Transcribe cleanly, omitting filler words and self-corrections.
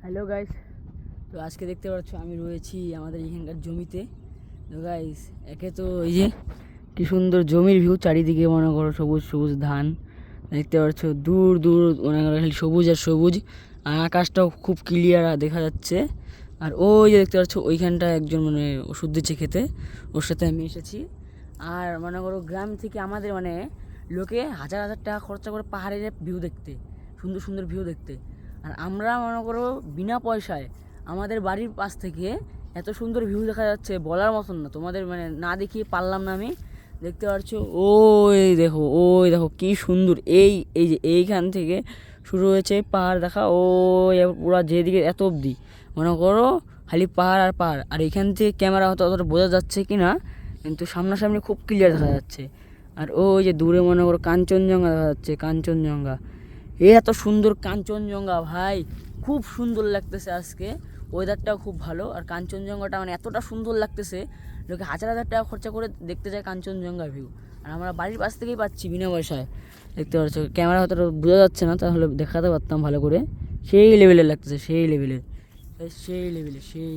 Hello guys, তো আজকে দেখতে পাচ্ছ আমি রয়েছি আমাদের এখানকার জমিতে। তো গাইস, একে তো এই যে কি সুন্দর জমির ভিউ, চারিদিকে মনে করো সবুজ সবুজ ধান দেখতে পাচ্ছ, দূর দূর মনে করো খালি সবুজ আর সবুজ, আর আকাশটাও খুব ক্লিয়ার দেখা যাচ্ছে। আর ওই যে দেখতে পাচ্ছ ওইখানটা একজন মানে ওষুধ দিচ্ছে খেতে, ওর সাথে আমি এসেছি। আর মনে করো গ্রাম থেকে আমাদের মানে লোকে হাজার হাজার টাকা খরচা করে পাহাড়ের ভিউ দেখতে, সুন্দর সুন্দর ভিউ দেখতে। আর আমরা মনে করো বিনা পয়সায় আমাদের বাড়ির পাশ থেকে এত সুন্দর ভিউ দেখা যাচ্ছে, বলার মতন না। তোমাদের মানে না দেখিয়ে পারলাম না আমি। দেখতে পাচ্ছ ওই দেখো কি সুন্দর, এই এই যে এইখান থেকে শুরু হয়েছে পাহাড় দেখা, ওই পুরো যেদিকে এত অবধি মনে করো খালি পাহাড় আর পাহাড়। আর এখান থেকে ক্যামেরা হয়তো অতটা বোঝা যাচ্ছে কি না, কিন্তু সামনাসামনি খুব ক্লিয়ার দেখা যাচ্ছে। আর ওই যে দূরে মনে করো কাঞ্চনজঙ্ঘা দেখা যাচ্ছে, কাঞ্চনজঙ্ঘা। এত সুন্দর কাঞ্চনজঙ্ঘা ভাই, খুব সুন্দর লাগতেছে আজকে। ওয়েদারটাও খুব ভালো, আর কাঞ্চনজঙ্ঘাটা মানে এতটা সুন্দর লাগতেছে, লোকে হাজার হাজার টাকা খরচা করে দেখতে যায় কাঞ্চনজঙ্ঘা ভিউ। আর আমরা বাড়ির পাশ থেকেই পাচ্ছি বিনা পয়সায়। দেখতে পাচ্ছ ক্যামেরা হয়তো বোঝা যাচ্ছে না, তাহলে দেখাতে পারতাম ভালো করে। সেই লেভেলের লাগতেছে, সেই লেভেলের, সেই লেভেলের, সেই